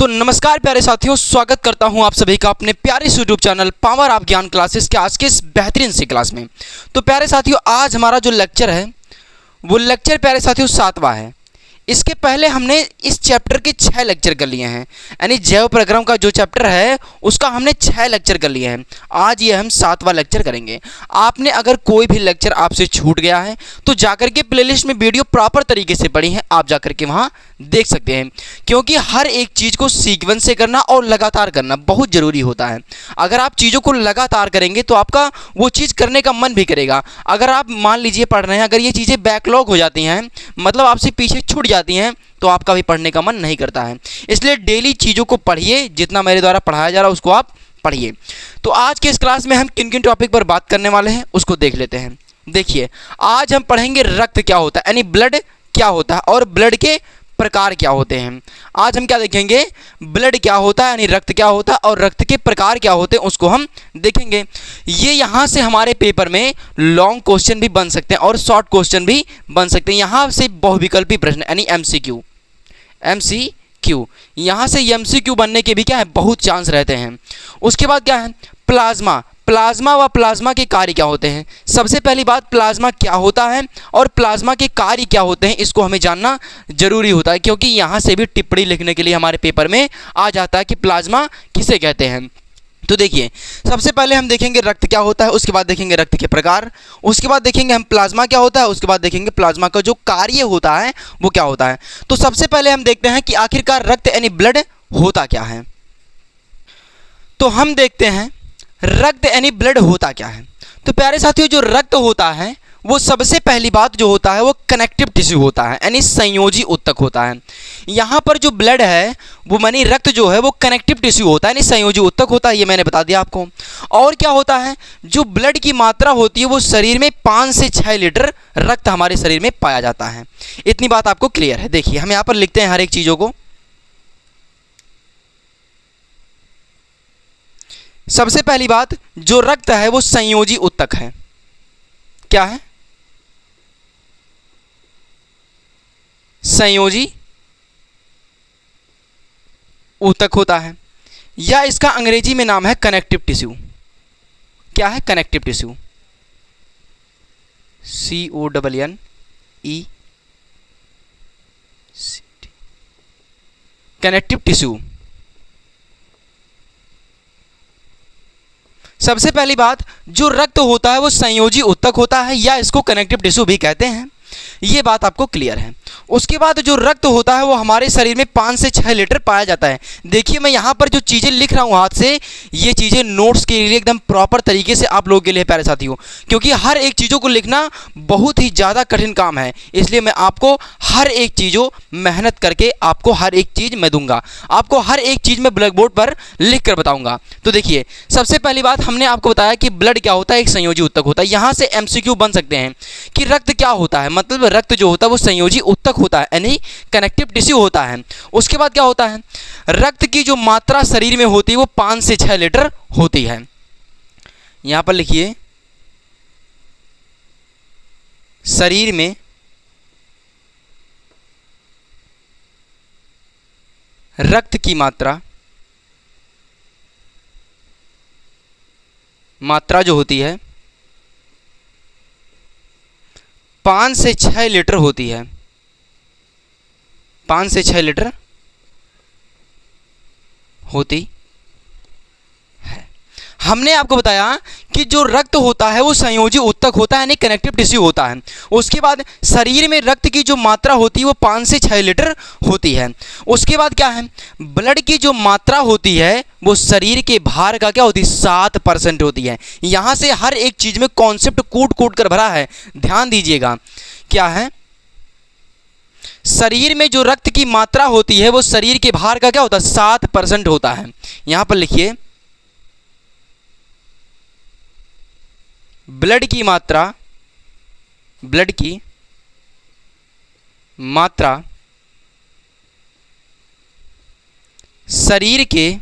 तो नमस्कार प्यारे साथियों, स्वागत करता हूं आप सभी का अपने प्यारे यूट्यूब चैनल पावर ऑफ ज्ञान क्लासेस के आज के इस बेहतरीन सी क्लास में। तो प्यारे साथियों, आज हमारा जो लेक्चर है वो लेक्चर प्यारे साथियों 7वां है। इसके पहले हमने इस चैप्टर के 6 लेक्चर कर लिए हैं, यानी जैव प्रक्रम का जो चैप्टर है उसका हमने 6 लेक्चर कर लिए हैं। आज ये हम 7वां लेक्चर करेंगे। आपने अगर कोई भी लेक्चर आपसे छूट गया है तो जाकर के प्लेलिस्ट में वीडियो प्रॉपर तरीके से पड़ी है, आप जाकर के वहाँ देख सकते हैं, क्योंकि हर एक चीज़ को सीक्वेंस से करना और लगातार करना बहुत ज़रूरी होता है। अगर आप चीज़ों को लगातार करेंगे तो आपका वो चीज़ करने का मन भी करेगा। अगर आप मान लीजिए पढ़ रहे हैं, अगर ये चीज़ें बैकलॉग हो जाती हैं, मतलब आपसे पीछे छूट जाती हैं, तो आपका भी पढ़ने का मन नहीं करता है। इसलिए डेली चीज़ों को पढ़िए, जितना मेरे द्वारा पढ़ाया जा रहा है उसको आप पढ़िए। तो आज के इस क्लास में हम किन किन टॉपिक पर बात करने वाले हैं उसको देख लेते हैं। देखिए, आज हम पढ़ेंगे रक्त क्या होता है, यानी ब्लड क्या होता है और ब्लड के प्रकार क्या होते हैं। आज हम क्या देखेंगे, ब्लड क्या होता है यानी रक्त क्या होता है और रक्त के प्रकार क्या होते हैं उसको हम देखेंगे। ये यहाँ से हमारे पेपर में लॉन्ग क्वेश्चन भी बन सकते हैं और शॉर्ट क्वेश्चन भी बन सकते हैं। यहाँ से बहुविकल्पी प्रश्न यानी एमसीक्यू यहाँ से एमसीक्यू बनने के भी क्या है, बहुत चांस रहते हैं। उसके बाद क्या है, प्लाज्मा व प्लाज्मा के कार्य क्या होते हैं। सबसे पहली बात, प्लाज्मा क्या होता है और प्लाज्मा के कार्य क्या होते हैं, इसको हमें जानना जरूरी होता है, क्योंकि यहाँ से भी टिप्पणी लिखने के लिए हमारे पेपर में आ जाता है कि प्लाज्मा किसे कहते हैं। तो देखिए, सबसे पहले हम देखेंगे रक्त क्या होता है, उसके बाद देखेंगे रक्त के प्रकार, उसके बाद देखेंगे हम प्लाज्मा क्या होता है, उसके बाद देखेंगे प्लाज्मा का जो कार्य होता है वो क्या होता है। तो सबसे पहले हम देखते हैं कि आखिरकार रक्त यानी ब्लड होता क्या है। तो हम देखते हैं रक्त यानी ब्लड होता क्या है। तो प्यारे साथियों, जो रक्त होता है वो सबसे पहली बात जो होता है वो कनेक्टिव टिश्यू होता है, यानी संयोजी ऊतक होता है। यहाँ पर जो ब्लड है वो मानी रक्त जो है वो कनेक्टिव टिश्यू होता है, यानी संयोजी ऊतक होता है। ये मैंने बता दिया आपको। और क्या होता है, जो ब्लड की मात्रा होती है वो शरीर में 5 से 6 लीटर रक्त हमारे शरीर में पाया जाता है। इतनी बात आपको क्लियर है। देखिए, हम यहाँ पर लिखते हैं हर एक चीज़ों को। सबसे पहली बात, जो रक्त है वो संयोजी ऊतक है। क्या है, संयोजी ऊतक होता है, या इसका अंग्रेजी में नाम है कनेक्टिव टिश्यू। क्या है, connective tissue, CONNE connective tissue. सबसे पहली बात, जो रक्त होता है वो संयोजी ऊतक होता है, या इसको कनेक्टिव टिश्यू भी कहते हैं। ये बात आपको क्लियर है। उसके बाद जो रक्त होता है वो हमारे शरीर में 5 से 6 लीटर पाया जाता है। देखिए, मैं यहाँ पर जो चीज़ें लिख रहा हूँ हाथ से, ये चीज़ें नोट्स के लिए एकदम प्रॉपर तरीके से आप लोगों के लिए प्यारे साथियों, क्योंकि हर एक चीज़ों को लिखना बहुत ही ज़्यादा कठिन काम है। इसलिए मैं आपको हर एक चीज़ों मेहनत करके आपको हर एक चीज़ मैं दूंगा, आपको हर एक चीज़ मैं ब्लैक बोर्ड पर लिख कर बताऊँगा। तो देखिए, सबसे पहली बात हमने आपको बताया कि ब्लड क्या होता है, एक संयोजी ऊतक होता है। यहाँ से MCQ बन सकते हैं कि रक्त क्या होता है, मतलब रक्त जो होता है वो संयोजी ऊतक होता है, यानी कनेक्टिव टिश्यू होता है। उसके बाद क्या होता है, रक्त की जो मात्रा शरीर में होती है वो 5 से 6 लीटर होती है। यहां पर लिखिए, शरीर में रक्त की मात्रा जो होती है 5 से 6 लीटर होती है। 5 से 6 लीटर होती है। हमने आपको बताया कि जो रक्त होता है वो संयोजी ऊतक होता है, यानी कनेक्टिव टिश्यू होता है। उसके बाद शरीर में रक्त की जो मात्रा होती है वो 5 से 6 लीटर होती है। उसके बाद क्या है, ब्लड की जो मात्रा होती है वो शरीर के भार का क्या होती है, 7% होती है। यहाँ से हर एक चीज़ में कॉन्सेप्ट कूट कर भरा है, ध्यान दीजिएगा। क्या है, शरीर में जो रक्त की मात्रा होती है वो शरीर के भार का क्या होता है, 7% होता है। यहां पर लिखिए, ब्लड की मात्रा शरीर के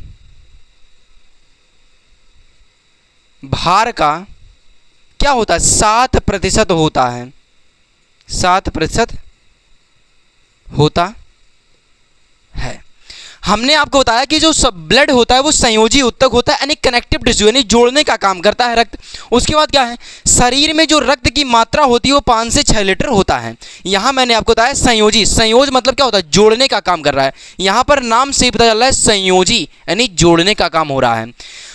भार का क्या होता है, 7% होता है। 7% होता है। हमने आपको बताया कि जो सब ब्लड होता है वो संयोजी ऊतक होता है, यानी कनेक्टिव टिश्यू, यानी जोड़ने का काम करता है रक्त। उसके बाद क्या है, शरीर में जो रक्त की मात्रा होती है वो 5 से 6 लीटर होता है। यहाँ मैंने आपको बताया संयोजी, संयोज मतलब क्या होता है, जोड़ने का काम कर रहा है। यहाँ पर नाम से ही पता चल रहा है संयोजी, यानी जोड़ने का काम हो रहा है।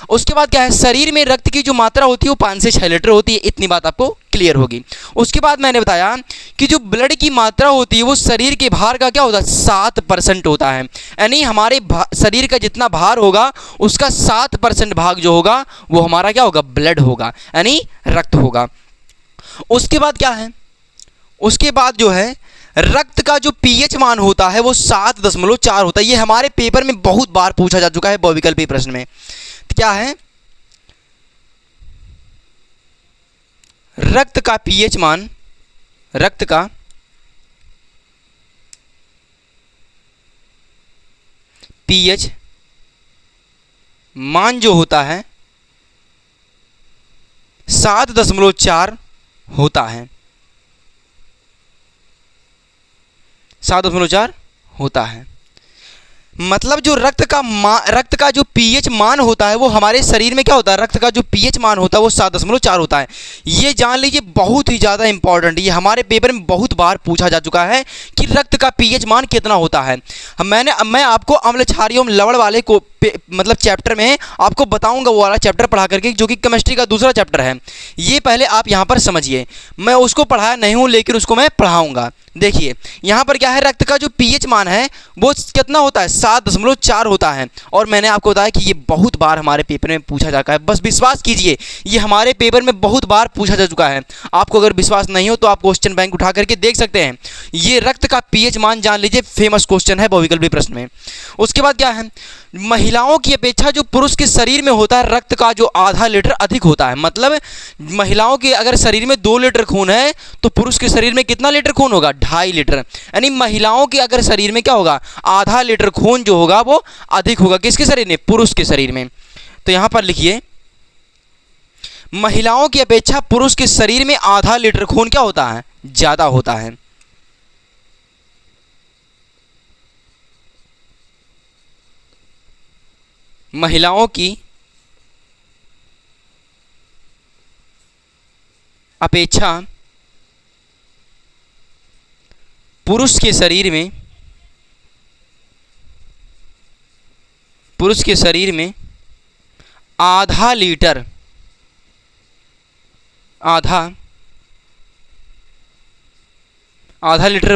उसके बाद क्या है, शरीर में रक्त की जो मात्रा होती है वो 5 से 6 लीटर होती है। इतनी बात आपको क्लियर होगी। उसके बाद मैंने बताया कि जो ब्लड की मात्रा होती है वो शरीर के भार का क्या होता है, 7% होता है। यानी हमारे शरीर का जितना भार होगा उसका 7% भाग जो होगा वो हमारा क्या होगा, ब्लड होगा, यानी रक्त होगा। उसके बाद क्या है, उसके बाद जो है रक्त का जो पीएच मान होता है वो 7.4 होता है। ये हमारे पेपर में बहुत बार पूछा जा चुका है बहुविकल्पी प्रश्न में। क्या है, रक्त का पीएच मान, रक्त का पीएच मान जो होता है 7.4 होता है, 7.4 होता है। मतलब जो रक्त का जो पीएच मान होता है वो हमारे शरीर में क्या होता है, रक्त का जो पीएच मान होता है वो 7.4 होता है। ये जान लीजिए, बहुत ही ज़्यादा इंपॉर्टेंट, ये हमारे पेपर में बहुत बार पूछा जा चुका है कि रक्त का पीएच मान कितना होता है। मैं आपको अम्ल क्षारीय एवं लवण वाले को मतलब चैप्टर में आपको बताऊंगा, वो वाला चैप्टर पढ़ा करके, जो कि केमिस्ट्री का दूसरा चैप्टर है। ये पहले आप यहाँ पर समझिए, मैं उसको पढ़ाया नहीं हूँ लेकिन उसको मैं पढ़ाऊँगा। देखिए यहाँ पर क्या है, रक्त का जो पीएच मान है वो कितना होता है, 7.4 होता है। और मैंने आपको बताया कि ये बहुत बार हमारे पेपर में पूछा जाता है, बस विश्वास कीजिए, ये हमारे पेपर में बहुत बार पूछा जा चुका है। आपको अगर विश्वास नहीं हो तो आप क्वेश्चन बैंक उठा करके देख सकते हैं। ये रक्त का पीएच मान जान लीजिए, फेमस क्वेश्चन है बहुविकल्पी प्रश्न में। उसके बाद क्या है, महिलाओं की अपेक्षा जो पुरुष के शरीर में होता है रक्त का जो आधा लीटर अधिक होता है। मतलब महिलाओं के अगर शरीर में 2 लीटर खून है तो पुरुष के शरीर में कितना लीटर खून होगा, 2.5 लीटर। यानी महिलाओं के अगर शरीर में क्या होगा, आधा लीटर खून जो होगा वो अधिक होगा, किसके शरीर में, पुरुष के शरीर में। तो यहां पर लिखिए, महिलाओं की अपेक्षा पुरुष के शरीर में आधा लीटर खून क्या होता है, ज्यादा होता है। महिलाओं की अपेक्षा पुरुष के शरीर में आधा लीटर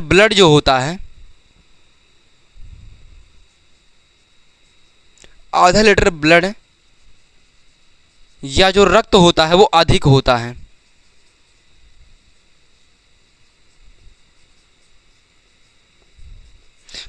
ब्लड जो होता है, आधा लीटर ब्लड या जो रक्त होता है वो अधिक होता है।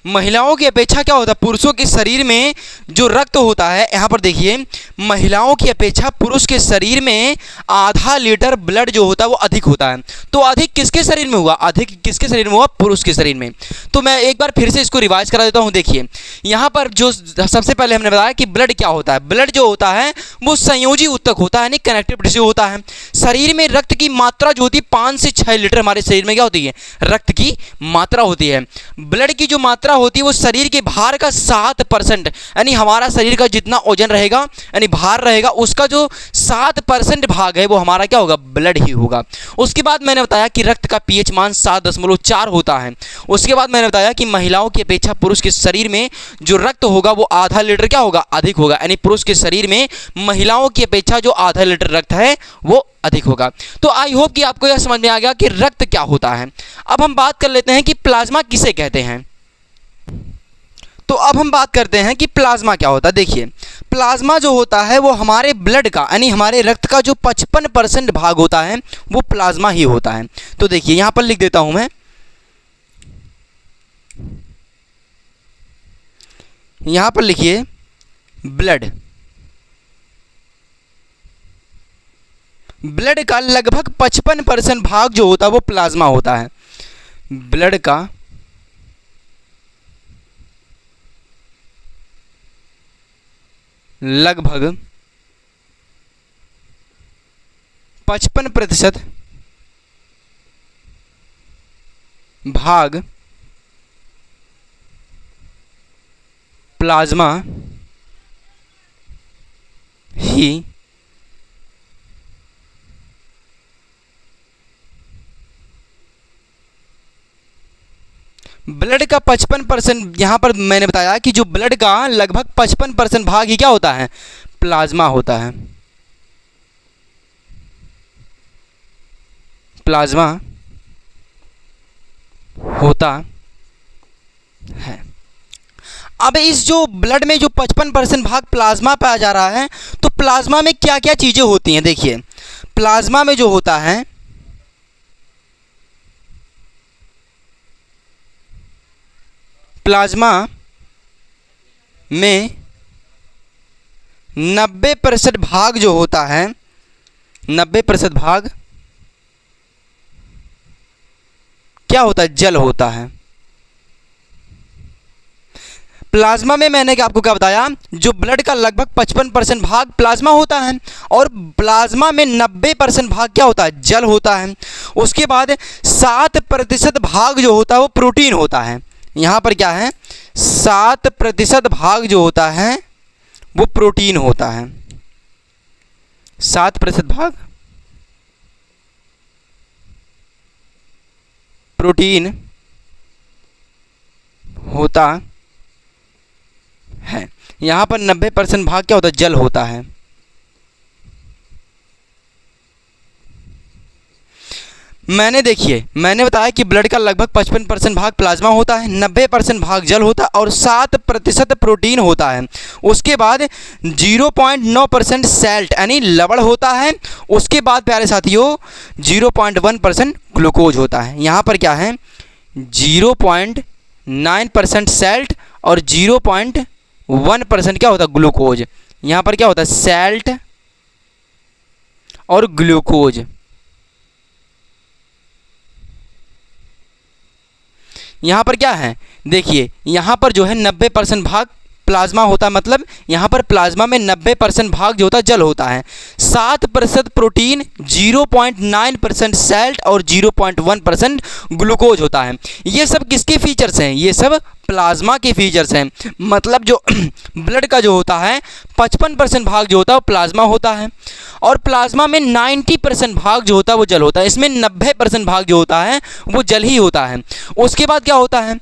महिलाओं की अपेक्षा क्या होता है, पुरुषों के शरीर में जो रक्त होता है, यहां पर देखिए, महिलाओं की अपेक्षा पुरुष के शरीर में आधा लीटर ब्लड जो होता है वो अधिक होता है। तो अधिक किसके शरीर में हुआ, अधिक किसके शरीर में हुआ, पुरुष के शरीर में। तो मैं एक बार फिर से इसको रिवाइज करा देता हूं। देखिए यहां पर जो सबसे पहले हमने बताया कि ब्लड क्या होता है, ब्लड जो होता है वो संयोजी ऊतक होता है, यानी कनेक्टिव टिश्यू होता है। शरीर में रक्त की मात्रा जो होती है 5 से 6 लीटर हमारे शरीर में क्या होती है, रक्त की मात्रा होती है। ब्लड की जो मात्रा होती है वो शरीर के भार का 7%, यानी हमारा शरीर का जितना वजन रहेगा यानी भार रहेगा उसका जो 7% भाग है वो हमारा क्या होगा, ब्लड ही होगा। उसके बाद मैंने बताया कि रक्त का पीएच मान 7.4 होता है। उसके बाद मैंने बताया कि महिलाओं की अपेक्षा पुरुष के शरीर में जो रक्त होगा वो आधा लीटर क्या होगा, अधिक होगा, यानी पुरुष के शरीर में महिलाओं की अपेक्षा जो आधा लीटर रक्त है वो अधिक होगा। तो आई होप कि आपको यह समझ में आ गया कि रक्त क्या होता है। अब हम बात कर लेते हैं कि प्लाज्मा किसे कहते हैं। तो अब हम बात करते हैं कि प्लाज्मा क्या होता है। देखिए प्लाज्मा जो होता है वो हमारे ब्लड का यानी हमारे रक्त का जो 55% भाग होता है वो प्लाज्मा ही होता है। तो देखिए यहां पर लिख देता हूं मैं, यहां पर लिखिए ब्लड, ब्लड का लगभग 55% भाग जो होता है वो प्लाज्मा होता है। ब्लड का लगभग 55% भाग प्लाज्मा ही ब्लड का 55%, यहाँ पर मैंने बताया कि जो ब्लड का लगभग 55% भाग ही क्या होता है, प्लाज्मा होता है। प्लाज्मा होता है। अब इस जो ब्लड में जो 55% भाग प्लाज्मा पाया जा रहा है, तो प्लाज्मा में क्या क्या चीज़ें होती हैं। देखिए, प्लाज्मा में जो होता है, प्लाज्मा में 90% भाग जो होता है, 90% भाग क्या होता है, जल होता है। प्लाज्मा में मैंने आपको क्या बताया, जो ब्लड का लगभग 55% भाग प्लाज्मा होता है और प्लाज्मा में 90% भाग क्या होता है, जल होता है। उसके बाद 7% भाग जो होता है वो प्रोटीन होता है। यहाँ पर क्या है, 7% भाग जो होता है वो प्रोटीन होता है। 7% भाग प्रोटीन होता है। यहाँ पर 90% भाग क्या होता है, जल होता है। मैंने बताया कि ब्लड का लगभग 55% भाग प्लाज्मा होता है, 90% भाग जल होता है और 7% प्रोटीन होता है। उसके बाद 0.9% सैल्ट यानी लवण होता है। उसके बाद प्यारे साथियों 0.1% ग्लूकोज होता है। यहाँ पर क्या है, 0.9% सैल्ट और 0.1% क्या होता है, ग्लूकोज। यहाँ पर क्या होता है, सैल्ट और ग्लूकोज। यहाँ पर क्या है, देखिए यहाँ पर जो है 90% भाग प्लाज्मा होता है, मतलब यहाँ पर प्लाज्मा में 90% भाग जो होता है जल होता है। 7% प्रोटीन, 0.9% सैल्ट और 0.1% ग्लूकोज होता है। ये सब किसके फीचर्स हैं, ये सब प्लाज्मा के फीचर्स हैं। मतलब जो ब्लड का जो होता है 55% भाग जो होता है वो प्लाज्मा होता है और प्लाज्मा में 90% भाग जो होता है वो जल होता है। इसमें 90% भाग जो होता है वो जल ही होता है। उसके बाद क्या होता है,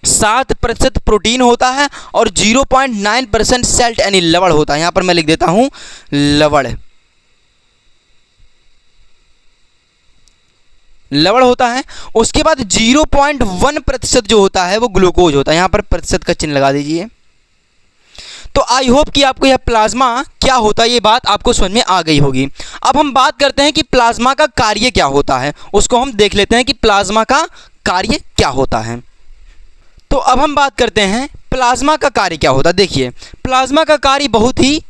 7% प्रोटीन होता है और 0.9% सैल्ट यानी लवण होता है। यहाँ पर मैं लिख देता हूँ लवण, लवण होता है। उसके बाद 0.1% जो होता है वो ग्लूकोज होता है। यहाँ पर प्रतिशत का चिन्ह लगा दीजिए। तो आई होप कि आपको यह प्लाज्मा क्या होता है ये बात आपको समझ में आ गई होगी। अब हम बात करते हैं कि प्लाज्मा का कार्य क्या होता है, उसको हम देख लेते हैं कि प्लाज्मा का कार्य क्या होता है। तो अब हम बात करते हैं प्लाज्मा का कार्य क्या होता है। देखिए, प्लाज्मा का कार्य बहुत ही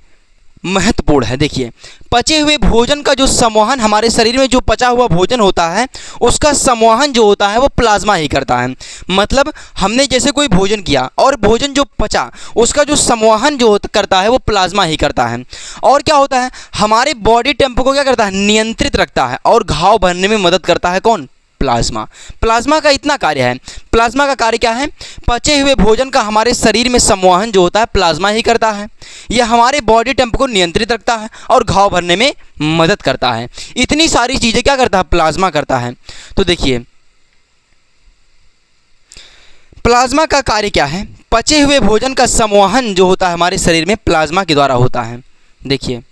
महत्वपूर्ण है। देखिए, पचे हुए भोजन का जो संवहन, हमारे शरीर में जो पचा हुआ भोजन होता है उसका संवहन जो होता है वो प्लाज्मा ही करता है। मतलब हमने जैसे कोई भोजन किया और भोजन जो पचा उसका जो संवहन जो करता है वो प्लाज्मा ही करता है। और क्या होता है, हमारे बॉडी टेम्पो को क्या करता है, नियंत्रित रखता है और घाव भरने में मदद करता है कौन, प्लाज्मा। प्लाज्मा का इतना कार्य है। प्लाज्मा का कार्य क्या है, पचे हुए भोजन का हमारे शरीर में संवहन जो होता है प्लाज्मा ही करता है। यह हमारे बॉडी टेम्पो को नियंत्रित रखता है और घाव भरने में मदद करता है। इतनी सारी चीजें क्या करता है, प्लाज्मा करता है। तो देखिए, प्लाज्मा का कार्य क्या है, पचे हुए भोजन का संवहन जो होता है हमारे शरीर में प्लाज्मा के द्वारा होता है। देखिए,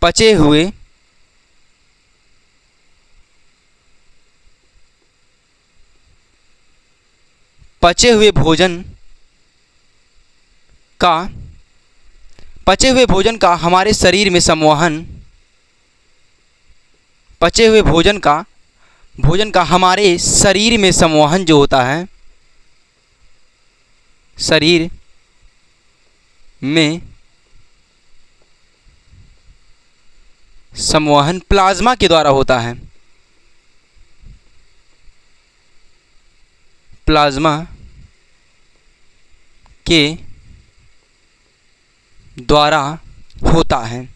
पचे हुए भोजन का हमारे शरीर में संवहन, पचे हुए भोजन का हमारे शरीर में संवहन जो होता है, शरीर में संवहन प्लाज्मा के द्वारा होता है। प्लाज्मा के द्वारा होता है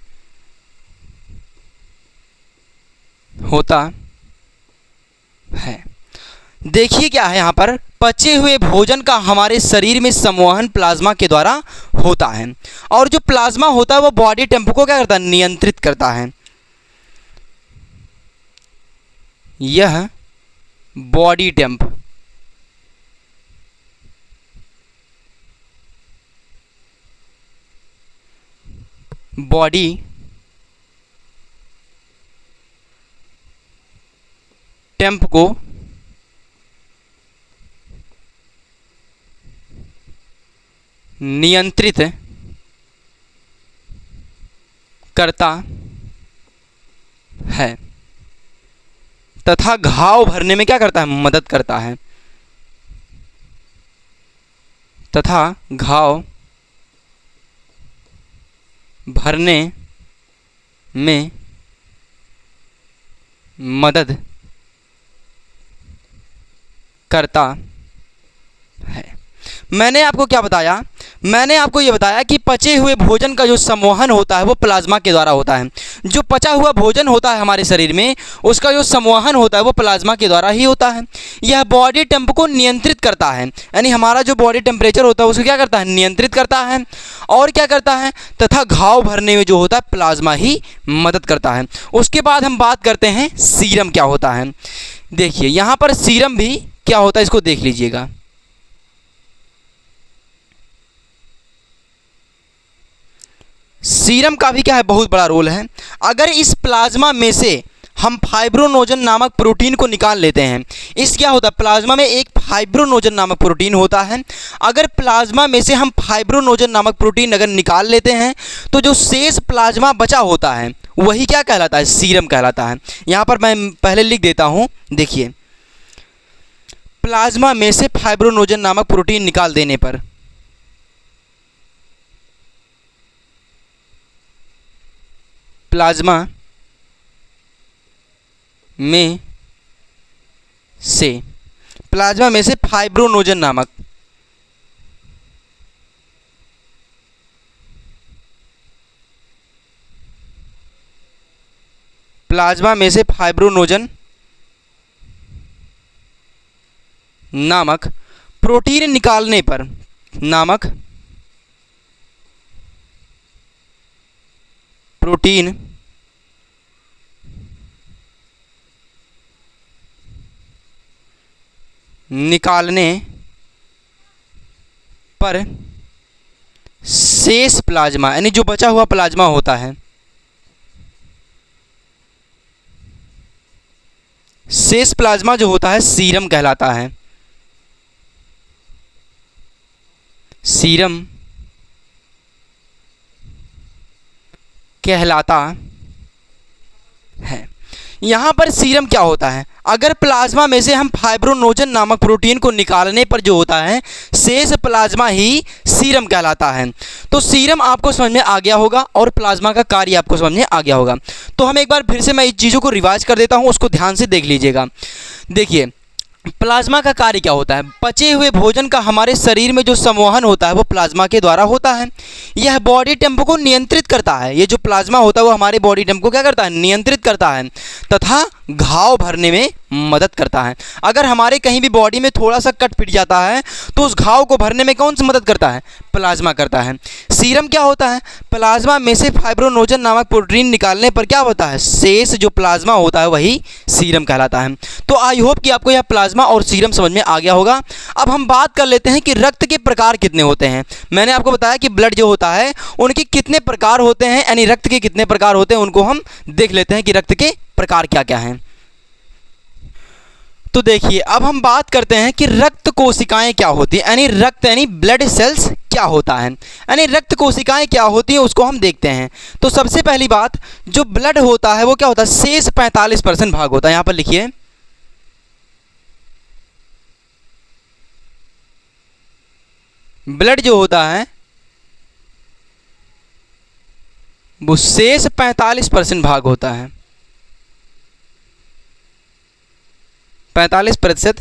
देखिए क्या है यहाँ पर, पचे हुए भोजन का हमारे शरीर में संवहन प्लाज्मा के द्वारा होता है। और जो प्लाज्मा होता है वो बॉडी टेम्पो को क्या करता है, नियंत्रित करता है। यह बॉडी टेम्प बॉडी टेम्प को नियंत्रित करता है तथा घाव भरने में क्या करता है, मदद करता है। तथा घाव भरने में मदद करता है। मैंने आपको क्या बताया, मैंने आपको ये बताया कि पचे हुए भोजन का जो संवहन होता है वो प्लाज्मा के द्वारा होता है। जो पचा हुआ भोजन होता है हमारे शरीर में, उसका जो संवहन होता है वो प्लाज्मा के द्वारा ही होता है। यह बॉडी टेम्प को नियंत्रित करता है, यानी हमारा जो बॉडी टेम्परेचर होता है उसको क्या करता है, नियंत्रित करता है। और क्या करता है, तथा घाव भरने में जो होता है प्लाज्मा ही मदद करता है। उसके बाद हम बात करते हैं सीरम क्या होता है। देखिए यहाँ पर सीरम भी क्या होता है, इसको देख लीजिएगा। सीरम का भी क्या है, बहुत बड़ा रोल है। अगर इस प्लाज्मा में से हम फाइब्रोनोजन नामक प्रोटीन को निकाल लेते हैं, इस क्या होता है, प्लाज्मा में एक फाइब्रोनोजन नामक प्रोटीन होता है। अगर प्लाज्मा में से हम फाइब्रोनोजन नामक प्रोटीन अगर निकाल लेते हैं तो जो शेष प्लाज्मा बचा होता है वही क्या कहलाता है, सीरम कहलाता है। यहाँ पर मैं पहले लिख देता हूँ, देखिए प्लाज्मा में से फाइब्रोनोजन नामक प्रोटीन निकाल देने पर प्लाज्मा में से फाइब्रोनोजन नामक प्लाज्मा में से फाइब्रोनोजन नामक प्रोटीन निकालने पर प्रोटीन निकालने पर शेष प्लाज्मा, यानी जो बचा हुआ प्लाज्मा होता है, शेष प्लाज्मा जो होता है सीरम कहलाता है। सीरम कहलाता है। यहाँ पर सीरम क्या होता है, अगर प्लाज्मा में से हम फाइब्रोनोजन नामक प्रोटीन को निकालने पर जो होता है शेष प्लाज्मा ही सीरम कहलाता है। तो सीरम आपको समझ में आ गया होगा और प्लाज्मा का कार्य आपको समझ में आ गया होगा। तो हम एक बार फिर से मैं इस चीज़ों को रिवाइज कर देता हूँ, उसको ध्यान से देख लीजिएगा। देखिए प्लाज्मा का कार्य क्या होता है, पचे हुए भोजन का हमारे शरीर में जो संवहन होता है वो प्लाज्मा के द्वारा होता है। यह बॉडी टेम्पो को नियंत्रित करता है। ये जो प्लाज्मा होता है वो हमारे बॉडी टेम्पो को क्या करता है, नियंत्रित करता है तथा घाव भरने में मदद करता है। अगर हमारे कहीं भी बॉडी में थोड़ा सा कट फिट जाता है तो उस घाव को भरने में कौन सी मदद करता है, प्लाज्मा करता है। सीरम क्या होता है, प्लाज्मा में से फाइब्रोनोजन नामक प्रोटीन निकालने पर क्या होता है, शेष जो प्लाज्मा होता है वही सीरम कहलाता है। तो आई होप कि आपको यह प्लाज्मा और सीरम समझ में आ गया होगा। अब हम बात कर लेते हैं कि रक्त के प्रकार कितने होते हैं। मैंने आपको बताया कि ब्लड जो होता है उनके कितने प्रकार होते हैं, यानी रक्त के कितने प्रकार होते हैं, उनको हम देख लेते हैं कि रक्त के प्रकार क्या क्या हैं। तो देखिए अब हम बात करते हैं कि रक्त कोशिकाएं क्या होती हैं, यानी रक्त यानी ब्लड सेल्स क्या होता है, यानी रक्त कोशिकाएं क्या होती हैं उसको हम देखते हैं। तो सबसे पहली बात, जो ब्लड होता है वो क्या होता है, शेष 45% भाग होता है। यहां पर लिखिए ब्लड जो होता है वो शेष 45% भाग होता है। 45%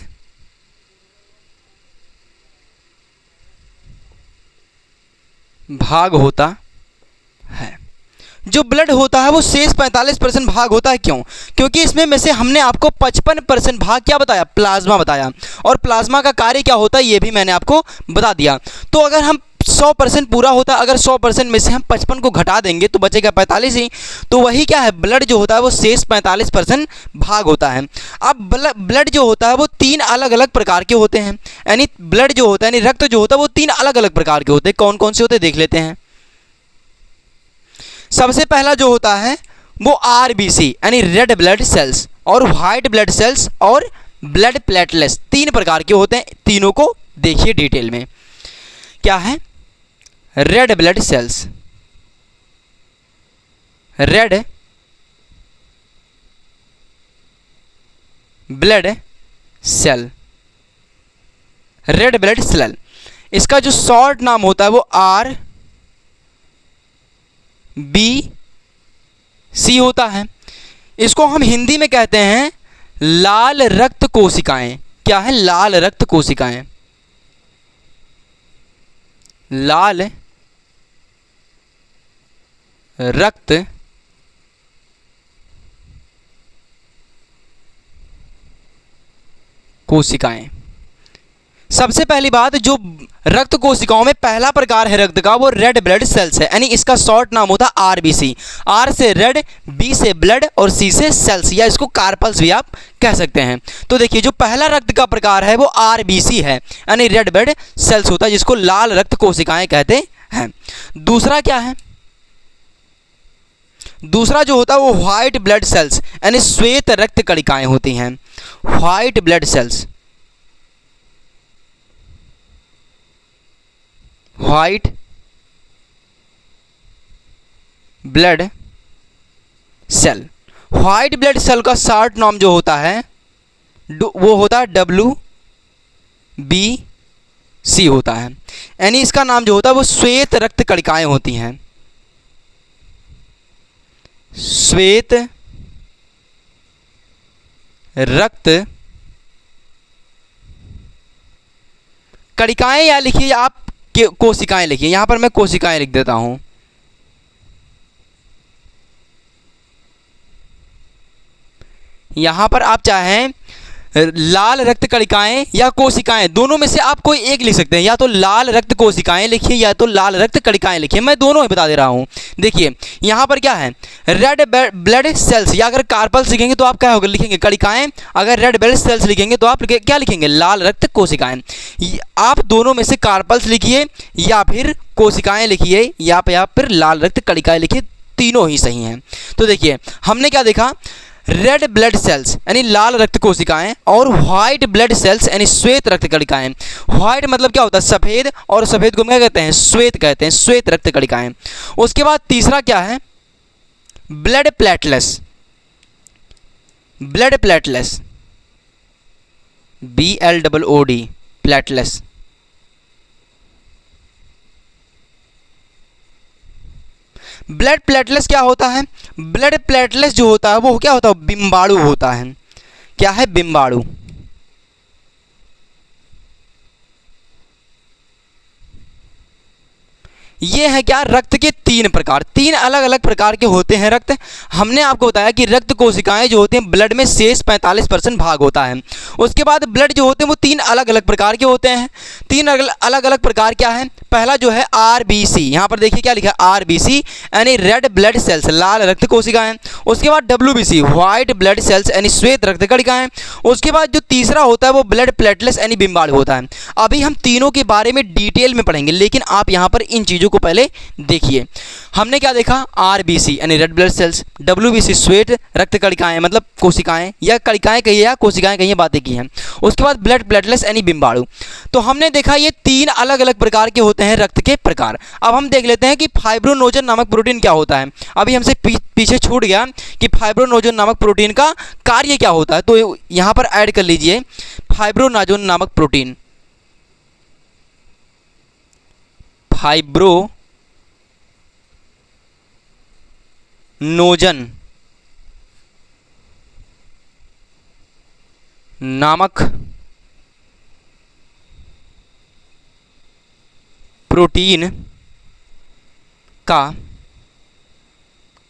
भाग होता है। जो ब्लड होता है वो शेष 45% भाग होता है। क्यों? क्योंकि इसमें में से हमने आपको 55% भाग क्या बताया, प्लाज्मा बताया, और प्लाज्मा का कार्य क्या होता है ये भी मैंने आपको बता दिया। तो अगर हम 100% पूरा होता, अगर 100% में से हम 55 को घटा देंगे तो बचेगा 45 ही। तो वही क्या है, ब्लड जो होता है वो शेष 45% भाग होता है। अब ब्लड जो होता है वो 3 अलग अलग प्रकार के होते हैं, यानी ब्लड जो होता है यानी रक्त जो होता है वो 3 अलग अलग प्रकार के होते हैं। कौन कौन से होते हैं देख लेते हैं। सबसे पहला जो होता है वो आरबीसी यानी रेड ब्लड सेल्स, और व्हाइट ब्लड सेल्स और ब्लड प्लेटलेट्स, 3 प्रकार के होते हैं। तीनों को देखिए डिटेल में। क्या है? Red blood cells, red blood cell, red blood cell, इसका जो शॉर्ट नाम होता है वो आर बी सी होता है। इसको हम हिंदी में कहते हैं लाल रक्त कोशिकाएं। क्या है? लाल रक्त कोशिकाएं, लाल रक्त कोशिकाएं। सबसे पहली बात, जो रक्त कोशिकाओं में पहला प्रकार है रक्त का वो रेड ब्लड सेल्स है, यानी इसका शॉर्ट नाम होता है आरबीसी। आर से रेड, बी से ब्लड और सी से सेल्स, या इसको कार्पल्स भी आप कह सकते हैं। तो देखिए जो पहला रक्त का प्रकार है वो आरबीसी है, यानी रेड ब्लड सेल्स होता है, जिसको लाल रक्त कोशिकाएं कहते हैं। दूसरा क्या है? दूसरा जो होता है वो व्हाइट ब्लड सेल्स यानी श्वेत रक्त कणिकाएं होती हैं। White blood cells, white blood cell. White blood cell का शॉर्ट नाम जो होता है वो होता है WBC होता है, यानी इसका नाम जो होता है वो श्वेत रक्त कणिकाएं होती हैं। श्वेत रक्त कणिकाएं, या लिखिए आप कोशिकाएं लिखिए, यहां पर मैं कोशिकाएं लिख देता हूं। यहां पर आप चाहें लाल रक्त कणिकाएं या कोशिकाएं, दोनों में से आप कोई एक लिख सकते हैं। या तो लाल रक्त कोशिकाएं लिखिए या तो लाल रक्त कणिकाएं लिखिए, मैं दोनों ही बता दे रहा हूं। देखिए यहां पर क्या है, रेड ब्लड सेल्स, या अगर कार्पल्स लिखेंगे तो आप क्या होगा, लिखेंगे कणिकाएं। अगर रेड ब्लड सेल्स लिखेंगे तो आप क्या लिखेंगे, लाल रक्त कोशिकाएं। आप दोनों में से कार्पल्स लिखिए या फिर कोशिकाएं लिखिए या फिर लाल रक्त कणिकाएं लिखिए, तीनों ही सही हैं। तो देखिए हमने क्या देखा, रेड ब्लड सेल्स यानी लाल रक्त कोशिकाएं, और व्हाइट ब्लड सेल्स यानी श्वेत रक्त कणिकाएं। व्हाइट मतलब क्या होता है, सफेद, और सफेद को क्या कहते हैं, श्वेत कहते हैं, श्वेत रक्त कणिकाएं। उसके बाद तीसरा क्या है, blood platelets, blood platelets, BLOOD, platelets. Blood platelets क्या होता है, ब्लड प्लेटलेट्स जो होता है वो क्या होता है, बिम्बाणु होता है। क्या है, बिम्बाणु। ये है क्या, रक्त के 3 प्रकार, 3 अलग अलग प्रकार के होते हैं रक्त। हमने आपको बताया कि रक्त कोशिकाएं जो होते हैं ब्लड में शेष 45% भाग होता है। उसके बाद ब्लड जो होते हैं वो 3 अलग अलग प्रकार के होते हैं। 3 अलग अलग प्रकार क्या है, पहला जो है आरबीसी, यहाँ पर देखिए क्या लिखा है, आरबीसी यानी रेड ब्लड सेल्स, लाल रक्त कोशिकाएं। उसके बाद डब्ल्यूबीसी, व्हाइट ब्लड सेल्स यानी श्वेत रक्त कणिकाएं। उसके बाद जो तीसरा होता है वो ब्लड प्लेटलेट्स यानी बिम्बाणु होता है। अभी हम तीनों के बारे में डिटेल में पढ़ेंगे, लेकिन आप यहाँ पर इन चीज़ों को पहले देखिए। हमने क्या देखा, आरबीसी यानी रेड ब्लड सेल्स, डब्ल्यूबीसी श्वेत रक्त कणिकाएं मतलब कोशिकाएं, या कणिकाएं कहिए या कोशिकाएं कहिए, बातें की हैं। उसके बाद ब्लड प्लेटलेट्स यानी बिम्बाणु। तो हमने देखा ये 3 अलग अलग प्रकार के होते हैं रक्त के प्रकार। अब हम देख लेते हैं कि फाइब्रोनोजन नामक प्रोटीन क्या होता है। अभी हमसे पीछे छूट गया कि फाइब्रोनोजन नामक प्रोटीन का कार्य क्या होता है, तो यहाँ पर ऐड कर लीजिए फाइब्रोनोजन नामक प्रोटीन। फाइब्रोनोजन नामक प्रोटीन का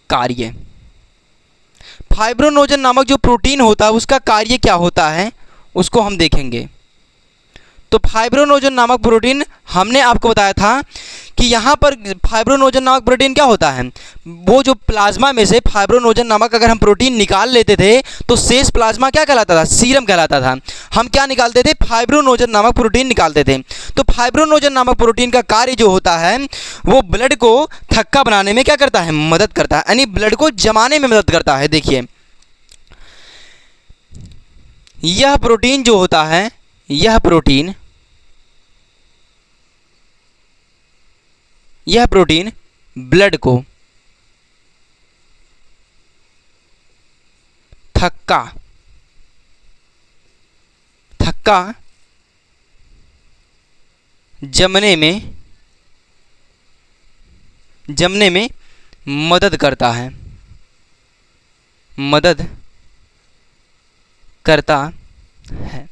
कार्य। फाइब्रोनोजन नामक जो प्रोटीन होता है उसका कार्य क्या होता है उसको हम देखेंगे। तो फाइब्रोनोजन नामक प्रोटीन हमने आपको बताया था कि यहाँ पर फाइब्रोनोजन नामक प्रोटीन क्या होता है, वो जो प्लाज्मा में से फाइब्रोनोजन नामक अगर हम प्रोटीन निकाल लेते थे तो शेष प्लाज्मा क्या कहलाता था, सीरम कहलाता था। हम क्या निकालते थे, फाइब्रोनोजन नामक प्रोटीन निकालते थे। तो फाइब्रोनोजन नामक प्रोटीन का कार्य जो होता है वो ब्लड को थक्का बनाने में क्या करता है, मदद करता है, यानी ब्लड को जमाने में मदद करता है। देखिए यह प्रोटीन जो होता है, यह प्रोटीन ब्लड को थक्का जमने में मदद करता है।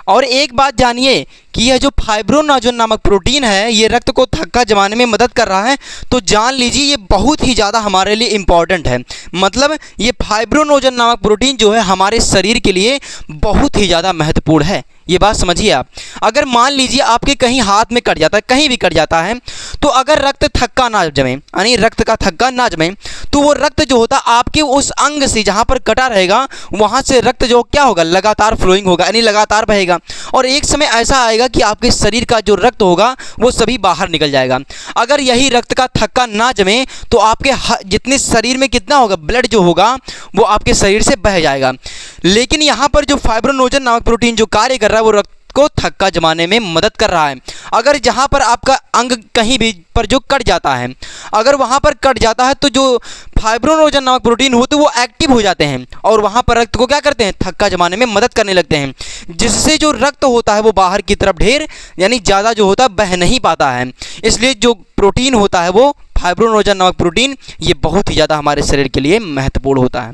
और एक बात जानिए कि यह जो फाइब्रोनोजन नामक प्रोटीन है ये रक्त को थक्का जमाने में मदद कर रहा है, तो जान लीजिए ये बहुत ही ज़्यादा हमारे लिए इम्पॉर्टेंट है। मतलब ये फाइब्रोनोजन नामक प्रोटीन जो है हमारे शरीर के लिए बहुत ही ज़्यादा महत्वपूर्ण है। ये बात समझिए आप। अगर मान लीजिए आपके कहीं हाथ में कट जाता है, कहीं भी कट जाता है, तो अगर रक्त थक्का ना जमे, यानी रक्त का थक्का ना जमे, तो वो रक्त जो होता है आपके उस अंग से जहाँ पर कटा रहेगा वहाँ से रक्त जो क्या होगा, लगातार फ्लोइंग होगा, यानी लगातार बहेगा। और एक समय ऐसा आएगा कि आपके शरीर का जो रक्त होगा वो सभी बाहर निकल जाएगा। अगर यही रक्त का थक्का ना जमे तो आपके जितने शरीर में कितना होगा, ब्लड जो होगा वो आपके शरीर से बह जाएगा। लेकिन यहाँ पर जो फाइब्रोनोजन नामक प्रोटीन जो कार्य कर रहा है वो रक्त को थक्का जमाने में मदद कर रहा है। अगर जहाँ पर आपका अंग कहीं भी पर जो कट जाता है, अगर वहाँ पर कट जाता है तो जो फाइब्रोनोजन नामक प्रोटीन होते हैं वो एक्टिव हो जाते हैं और वहाँ पर रक्त को क्या करते हैं, थक्का जमाने में मदद करने लगते हैं, जिससे जो रक्त होता है वो बाहर की तरफ ढेर यानी ज़्यादा जो होता है बह नहीं पाता है। इसलिए जो प्रोटीन होता है वो फाइब्रोनोजन नामक प्रोटीन ये बहुत ही ज़्यादा हमारे शरीर के लिए महत्वपूर्ण होता है।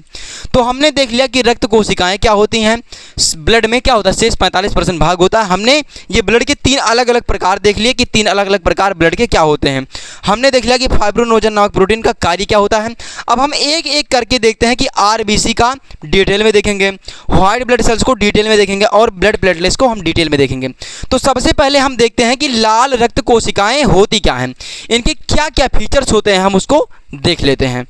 तो हमने देख लिया कि रक्त कोशिकाएं क्या होती हैं, ब्लड में क्या होता है, शेष 45% भाग होता है। हमने ये ब्लड के 3 अलग अलग प्रकार देख लिए कि 3 अलग अलग प्रकार ब्लड के क्या होते हैं। हमने देख लिया कि फाइब्रोनोजन नामक प्रोटीन का कार्य क्या होता है। अब हम एक एक करके देखते हैं कि आरबीसी का डिटेल में देखेंगे, व्हाइट ब्लड सेल्स को डिटेल में देखेंगे और ब्लड प्लेटलेट्स को हम डिटेल में देखेंगे। तो सबसे पहले हम देखते हैं कि लाल रक्त कोशिकाएं होती क्या हैं, इनके क्या क्या फीचर्स होते हैं, हम उसको देख लेते हैं।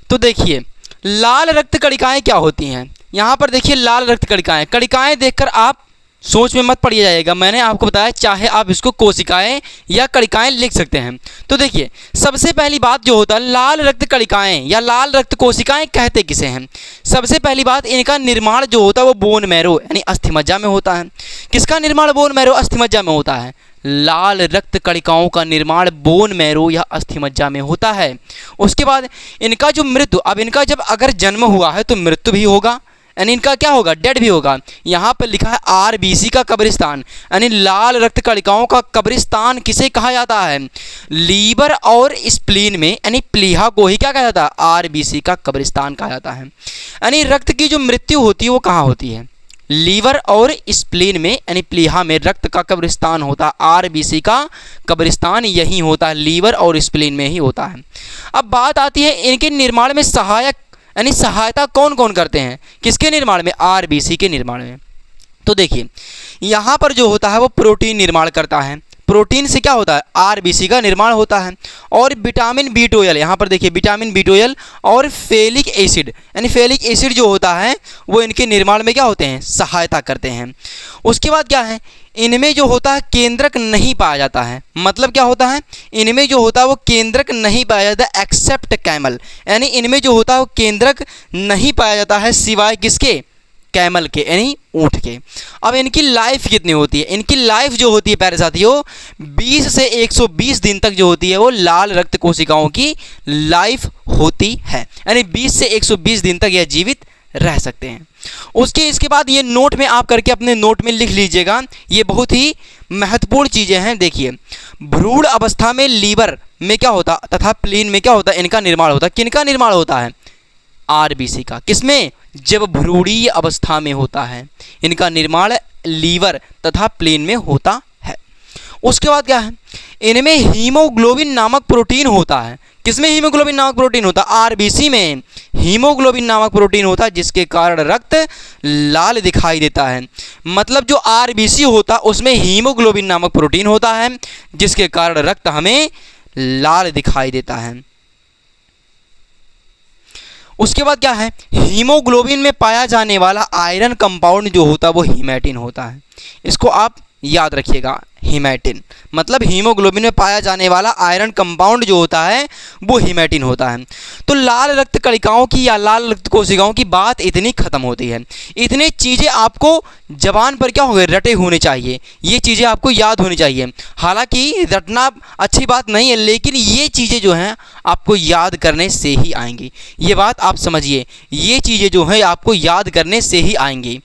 तो देखिए लाल रक्त कणिकाएं क्या होती हैं। यहाँ पर देखिए लाल रक्त कणिकाएं देखकर आप सोच में मत पड़ जाइएगा। मैंने आपको बताया चाहे आप इसको कोशिकाएं या कणिकाएं लिख सकते हैं। तो देखिए सबसे पहली बात जो होता है, लाल रक्त कणिकाएं या लाल रक्त कोशिकाएं कहते किसे हैं। सबसे पहली बात, इनका निर्माण जो होता है वो बोन मैरो यानी अस्थिमज्जा में होता है। किसका निर्माण बोन मैरो अस्थिमज्जा में होता है? लाल रक्त कणिकाओं का निर्माण बोन मैरो या अस्थिमज्जा में होता है। उसके बाद इनका जो मृत्यु, अब इनका जब अगर जन्म हुआ है तो मृत्यु भी होगा, यानी इनका क्या होगा, डेड भी होगा। यहाँ पर लिखा है आरबीसी का कब्रिस्तान, यानी लाल रक्त कणिकाओं का कब्रिस्तान किसे कहा जाता है? लीवर और स्प्लीन में, यानी प्लीहा को ही क्या कहा जाता है? आरबीसी का कब्रिस्तान कहा जाता है। यानी रक्त की जो मृत्यु होती है वो कहाँ होती है? लीवर और स्प्लीन में, यानी प्लीहा में रक्त का कब्रिस्तान होता है। आरबीसी का कब्रिस्तान यही होता है, लीवर और स्प्लीन में ही होता है। अब बात आती है इनके निर्माण में सहायक यानी सहायता कौन कौन करते हैं, किसके निर्माण में? आरबीसी के निर्माण में। तो देखिए यहाँ पर जो होता है वो प्रोटीन निर्माण करता है। प्रोटीन से क्या होता है? आरबीसी का निर्माण होता है। और विटामिन बी12, यहाँ पर देखिए विटामिन बी12 और फेलिक एसिड, यानी फेलिक एसिड जो होता है वो इनके निर्माण में क्या होते हैं? सहायता करते हैं। उसके बाद क्या है, इनमें जो होता है केंद्रक नहीं पाया जाता है। मतलब क्या होता है, इनमें जो होता है वो केंद्रक नहीं पाया जाता एक्सेप्ट कैमल, यानी इनमें जो होता है वो केंद्रक नहीं पाया जाता है सिवाय किसके? कैमल के, यानी ऊँट के। अब इनकी लाइफ कितनी होती है? इनकी लाइफ जो होती है प्यारे साथियों 20 से 120 दिन तक जो होती है वो लाल रक्त कोशिकाओं की लाइफ होती है, यानी 20 से 120 दिन तक यह जीवित रह सकते हैं। इसके बाद ये नोट में आप करके अपने नोट में लिख लीजिएगा, ये बहुत ही महत्वपूर्ण चीज़ें हैं। देखिए भ्रूण अवस्था में लीवर में क्या होता तथा प्लीन में क्या होता, इनका निर्माण होता। किनका निर्माण होता है? आरबीसी का। किसमें? जब भ्रूणीय अवस्था में होता है, इनका निर्माण लीवर तथा प्लीन में होता है। उसके बाद क्या है, इनमें हीमोग्लोबिन नामक प्रोटीन होता है। किसमें हीमोग्लोबिन नामक प्रोटीन होता है? आरबीसी में हीमोग्लोबिन नामक प्रोटीन होता है, जिसके कारण रक्त लाल दिखाई देता है। मतलब जो आरबीसी होता है उसमें हीमोग्लोबिन नामक प्रोटीन होता है, जिसके कारण रक्त हमें लाल दिखाई देता है। उसके बाद क्या है? हीमोग्लोबिन में पाया जाने वाला आयरन कंपाउंड जो होता है वो हीमैटिन होता है। इसको आप याद रखिएगा, हीमैटिन मतलब हीमोग्लोबिन में पाया जाने वाला आयरन कंपाउंड जो होता है वो हीमैटिन होता है। तो लाल रक्त कणिकाओं की या लाल रक्त कोशिकाओं की बात इतनी खत्म होती है। इतनी चीज़ें आपको जबान पर क्या हो गए, रटे होने चाहिए, ये चीज़ें आपको याद होनी चाहिए। हालांकि रटना अच्छी बात नहीं है, लेकिन ये चीज़ें जो हैं आपको याद करने से ही आएंगी। ये बात आप समझिए, ये चीज़ें जो हैं आपको याद करने से ही आएंगी।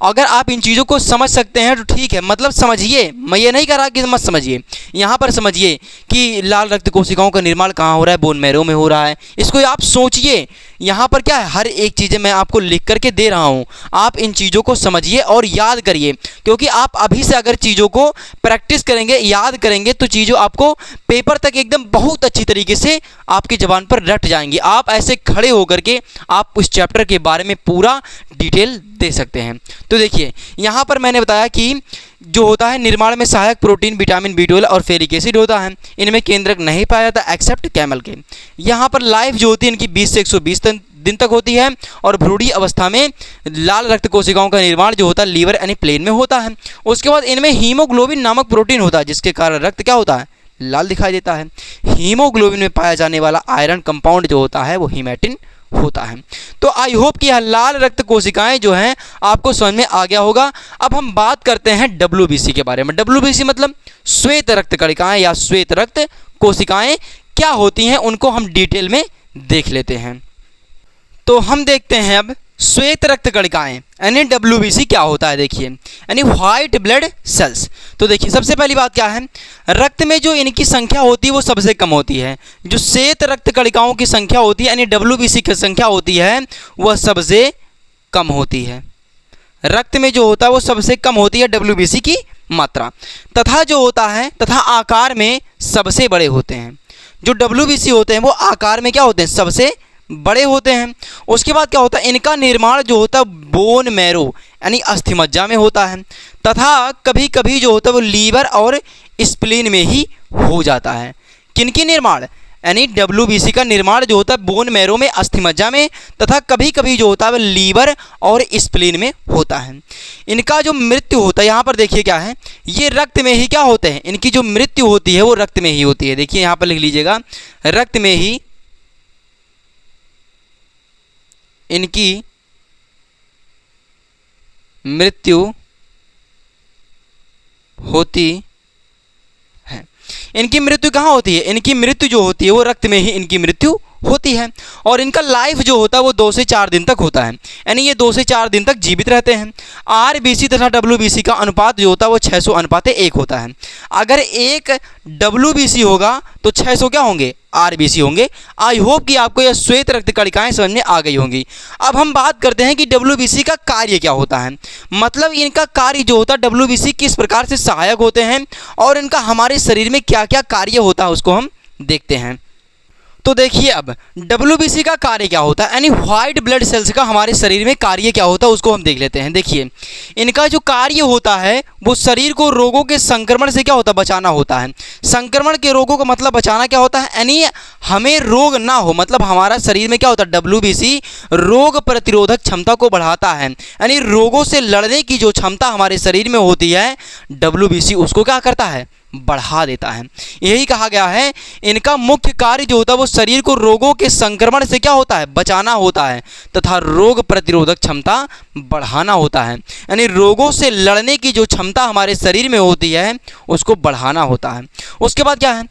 अगर आप इन चीज़ों को समझ सकते हैं तो ठीक है, मतलब समझिए, मैं ये नहीं कह रहा कि मत समझिए, यहाँ पर समझिए कि लाल रक्त कोशिकाओं का निर्माण कहाँ हो रहा है, बोन मैरो में हो रहा है। इसको आप सोचिए, यहाँ पर क्या है, हर एक चीज़ें मैं आपको लिख करके दे रहा हूँ, आप इन चीज़ों को समझिए और याद करिए, क्योंकि आप अभी से अगर चीज़ों को प्रैक्टिस करेंगे, याद करेंगे, तो चीज़ों आपको पेपर तक एकदम बहुत अच्छी तरीके से आपकी ज़बान पर रट जाएंगी। आप ऐसे खड़े होकर के आप उस चैप्टर के बारे में पूरा डिटेल दे सकते हैं। तो देखिए, यहाँ पर मैंने बताया कि जो होता है निर्माण में सहायक प्रोटीन विटामिन B12 और फेरिक एसिड होता है। इनमें केंद्रक नहीं पाया जाता एक्सेप्ट कैमल के। यहाँ पर लाइफ जो होती है इनकी 20 से 120 दिन तक होती है और भ्रूणीय अवस्था में लाल रक्त कोशिकाओं का निर्माण जो होता है लीवर यानी प्लेन में होता है। उसके बाद इनमें हीमोग्लोबिन नामक प्रोटीन होता है, जिसके कारण रक्त क्या होता है, लाल दिखाई देता है। हीमोग्लोबिन में पाया जाने वाला आयरन कंपाउंड जो होता है वो हीमैटिन होता है। तो आई होप कि यह लाल रक्त कोशिकाएं जो हैं आपको समझ में आ गया होगा। अब हम बात करते हैं WBC के बारे में। WBC मतलब श्वेत रक्त कणिकाएं या श्वेत रक्त कोशिकाएं क्या होती हैं, उनको हम डिटेल में देख लेते हैं। तो हम देखते हैं अब श्वेत रक्त कणिकाएं यानी WBC क्या होता है। देखिए, यानी व्हाइट ब्लड सेल्स। तो देखिए, सबसे पहली बात क्या है, रक्त में जो इनकी संख्या होती है वो सबसे कम होती है। जो श्वेत रक्त कणिकाओं की संख्या होती है यानी WBC की संख्या होती है वह सबसे कम होती है। रक्त में जो होता है वो सबसे कम होती है WBC की मात्रा, तथा जो होता है तथा आकार में सबसे बड़े होते हैं। जो WBC होते हैं वो आकार में क्या होते हैं, सबसे बड़े होते हैं। उसके बाद क्या होता है, इनका निर्माण जो होता है बोन मैरो यानी अस्थिमज्जा में होता है, तथा कभी कभी जो होता है वो लीवर और स्प्लीन में ही हो जाता है। किनकी निर्माण, यानी WBC का निर्माण जो होता है बोन मैरो में, अस्थिमज्जा में, तथा कभी कभी जो होता है वो लीवर और स्प्लीन में होता है। इनका जो मृत्यु होता है, यहाँ पर देखिए क्या है, ये रक्त में ही क्या होते हैं, इनकी जो मृत्यु होती है वो रक्त में ही होती है। देखिए यहाँ पर लिख लीजिएगा, रक्त में ही इनकी मृत्यु होती है। इनकी मृत्यु कहाँ होती है, इनकी मृत्यु जो होती है वो रक्त में ही इनकी मृत्यु होती है। और इनका लाइफ जो होता है वो 2 से 4 दिन तक होता है, यानी ये 2 से 4 दिन तक जीवित रहते हैं। RBC तथा WBC का अनुपात जो होता है वो 600:1 होता है। अगर एक WBC होगा तो 600 क्या होंगे, RBC होंगे। आई होप कि आपको यह श्वेत रक्त कणिकाएं समझ में आ गई होंगी। अब हम बात करते हैं कि WBC का कार्य क्या होता है, मतलब इनका कार्य जो होता है WBC किस प्रकार से सहायक होते हैं और इनका हमारे शरीर में क्या क्या कार्य होता है उसको हम देखते हैं। तो देखिए, अब WBC का कार्य क्या होता है, यानी व्हाइट ब्लड सेल्स का हमारे शरीर में कार्य क्या होता है उसको हम देख लेते हैं। देखिए, इनका जो कार्य होता है वो शरीर को रोगों के संक्रमण से क्या होता है, बचाना होता है। संक्रमण के रोगों का मतलब बचाना क्या होता है, यानी हमें रोग ना हो, मतलब हमारा शरीर में क्या होता है, WBC रोग प्रतिरोधक क्षमता को बढ़ाता है, यानी रोगों से लड़ने की जो क्षमता हमारे शरीर में होती है WBC उसको क्या करता है, बढ़ा देता है। यही कहा गया है इनका मुख्य कार्य जो होता है वो शरीर को रोगों के संक्रमण से क्या होता है, बचाना होता है, तथा रोग प्रतिरोधक क्षमता बढ़ाना होता है, यानी रोगों से लड़ने की जो क्षमता हमारे शरीर में होती है उसको बढ़ाना होता है। उसके बाद क्या है,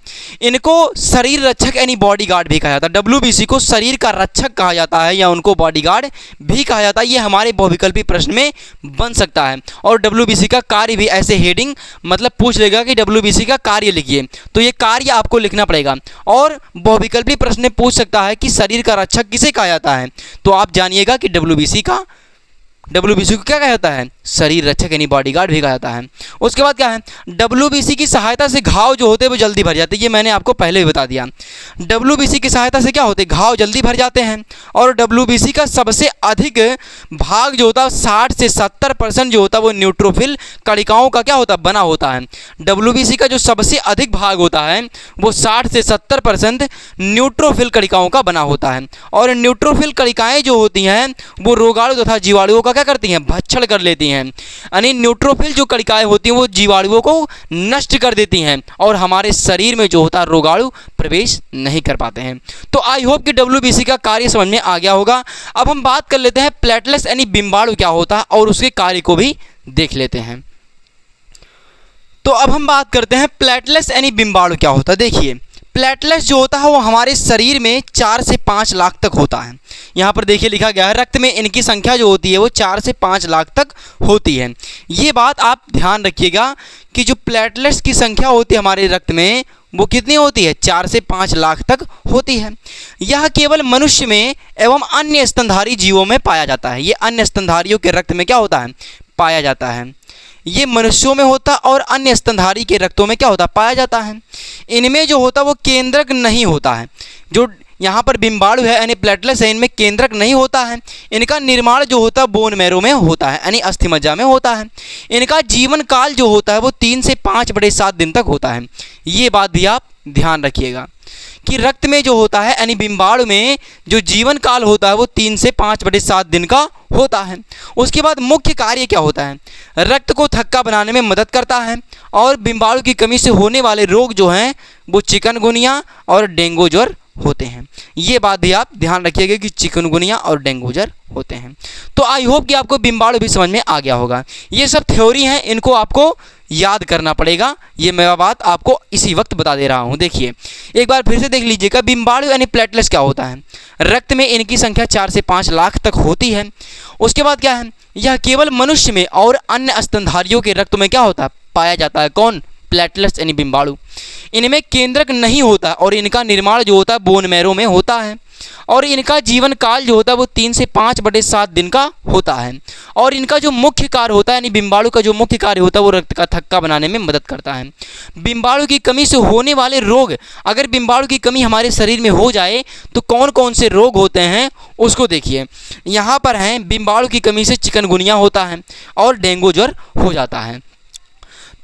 इनको शरीर रक्षक यानी बॉडीगार्ड भी कहा जाता है। WBC को शरीर का रक्षक कहा जाता है या उनको बॉडीगार्ड भी कहा जाता है। ये हमारे बहुविकल्पी प्रश्न में बन सकता है। और WBC का कार्य भी ऐसे हेडिंग मतलब पूछ लेगा कि WBC का कार्य लिखिए, तो ये कार्य आपको लिखना पड़ेगा। और बहुविकल्पी प्रश्न पूछ सकता है कि शरीर का रक्षक किसे कहा जाता है, तो आप जानिएगा कि WBC को क्या कहा जाता है, शरीर रक्षक यानी बॉडीगार्ड भी कहा जाता है। उसके बाद क्या है, WBC की सहायता से घाव जो होते हैं वो जल्दी भर जाते हैं। ये मैंने आपको पहले ही बता दिया। WBC की सहायता से क्या होते हैं, घाव जल्दी भर जाते हैं। और WBC का सबसे अधिक भाग जो होता है 60 से 70% जो होता है वो न्यूट्रोफिल कणिकाओं का क्या होता है, बना होता है। WBC का जो सबसे अधिक भाग होता है वो 60 से 70% न्यूट्रोफिल कणिकाओं का बना होता है। और न्यूट्रोफिल कणिकाएँ जो होती हैं वो रोगाणु तथा जीवाणुओं का क्या करती हैं, भक्षण कर लेती हैं। यानी न्यूट्रोफिल जो कणिकाएं होती हैं वो जीवाणुओं को नष्ट कर देती हैं और हमारे शरीर में जो होता है रोगाणु प्रवेश नहीं कर पाते हैं। तो आई होप कि WBC का कार्य समझ में आ गया होगा। अब हम बात कर लेते हैं प्लेटलेट्स यानी बिम्बाणु क्या होता है और उसके कार्य को भी देख लेते हैं। तो अब हम बात करते हैं प्लेटलेट्स यानी बिम्बाणु क्या होता है। देखिए, प्लेटलेट्स जो होता है वो हमारे शरीर में 4 से 5 लाख तक होता है। यहाँ पर देखिए लिखा गया है, रक्त में इनकी संख्या जो होती है वो 4 से 5 लाख तक होती है। ये बात आप ध्यान रखिएगा कि जो प्लेटलेट्स की संख्या होती है हमारे रक्त में वो कितनी होती है, 4 से 5 लाख तक होती है। यह केवल मनुष्य में एवं अन्य स्तनधारी जीवों में पाया जाता है। ये अन्य स्तनधारियों के रक्त में क्या होता है, पाया जाता है। ये मनुष्यों में होता और अन्य स्तनधारी के रक्तों में क्या होता, पाया जाता है। इनमें जो होता वो केंद्रक नहीं होता है। जो यहाँ पर बिम्बाणु है यानी प्लेटलेट्स है, इनमें केंद्रक नहीं होता है। इनका निर्माण जो होता है बोन मैरो में होता है यानी अस्थिमज्जा में होता है। इनका जीवन काल जो होता है वो 3 से 5/7 दिन तक होता है। ये बात भी आप ध्यान रखिएगा कि रक्त में जो होता है यानी बिम्बाणु में जो जीवन काल होता है वो 3 से 5/7 दिन का होता है। उसके बाद मुख्य कार्य क्या होता है, रक्त को थक्का बनाने में मदद करता है। और बिम्बाणु की कमी से होने वाले रोग जो हैं वो चिकनगुनिया और डेंगू ज्वर होते हैं। ये बात भी आप ध्यान रखिएगा कि चिकनगुनिया और डेंगू ज्वर होते हैं। तो आई होप कि आपको बिम्बाणु भी समझ में आ गया होगा। ये सब थ्योरी हैं, इनको आपको याद करना पड़ेगा। ये मैं बात आपको इसी वक्त बता दे रहा हूँ। देखिए एक बार फिर से देख लीजिएगा, बिम्बाणु यानी प्लेटलेट्स क्या होता है, रक्त में इनकी संख्या 4 से 5 लाख तक होती है। उसके बाद क्या है, यह केवल मनुष्य में और अन्य स्तनधारियों के रक्त में क्या होता है, पाया जाता है। कौन, प्लेटलेट्स यानी बिम्बाणु। इनमें केंद्रक नहीं होता और इनका निर्माण जो होता है बोन मैरो में होता है। और इनका जीवन काल जो होता है वो 3 से 5/7 दिन का होता है। और इनका जो मुख्य कार्य होता है यानी बिम्बाणु का जो मुख्य कार्य होता है वो रक्त का थक्का बनाने में मदद करता है। बिम्बाणु की कमी से होने वाले रोग, अगर बिम्बाणु की कमी हमारे शरीर में हो जाए तो कौन कौन से रोग होते हैं उसको देखिए। यहाँ पर हैं, बिम्बाणु की कमी से चिकनगुनिया होता है और डेंगू ज्वर हो जाता है।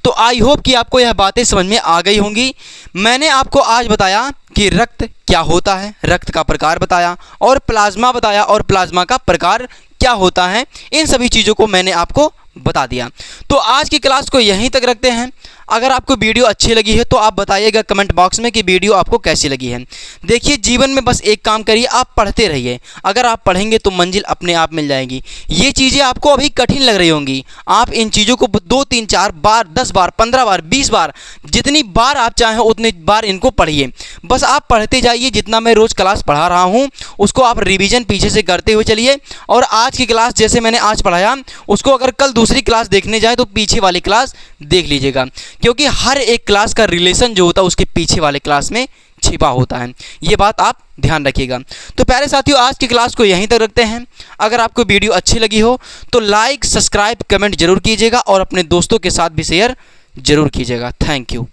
तो आई होप कि आपको यह बातें समझ में आ गई होंगी। मैंने आपको आज बताया कि रक्त क्या होता है, रक्त का प्रकार बताया और प्लाज्मा बताया और प्लाज्मा का प्रकार क्या होता है। इन सभी चीज़ों को मैंने आपको बता दिया। तो आज की क्लास को यहीं तक रखते हैं। अगर आपको वीडियो अच्छी लगी है तो आप बताइएगा कमेंट बॉक्स में कि वीडियो आपको कैसी लगी है। देखिए जीवन में बस एक काम करिए, आप पढ़ते रहिए। अगर आप पढ़ेंगे तो मंजिल अपने आप मिल जाएगी। ये चीज़ें आपको अभी कठिन लग रही होंगी, आप इन चीज़ों को 2, 3, 4 बार, 10 बार, 15 बार, 20 बार, जितनी बार आप चाहें उतनी बार इनको पढ़िए। बस आप पढ़ते जाइए। जितना मैं रोज़ क्लास पढ़ा रहा हूँ उसको आप रिवीजन पीछे से करते हुए चलिए। और आज की क्लास जैसे मैंने आज पढ़ाया उसको अगर कल दूसरी क्लास देखने जाए तो पीछे वाली क्लास देख लीजिएगा, क्योंकि हर एक क्लास का रिलेशन जो होता है उसके पीछे वाले क्लास में छिपा होता है। ये बात आप ध्यान रखिएगा। तो प्यारे साथियों आज की क्लास को यहीं तक रखते हैं। अगर आपको वीडियो अच्छी लगी हो तो लाइक, सब्सक्राइब, कमेंट जरूर कीजिएगा और अपने दोस्तों के साथ भी शेयर जरूर कीजिएगा। Thank you.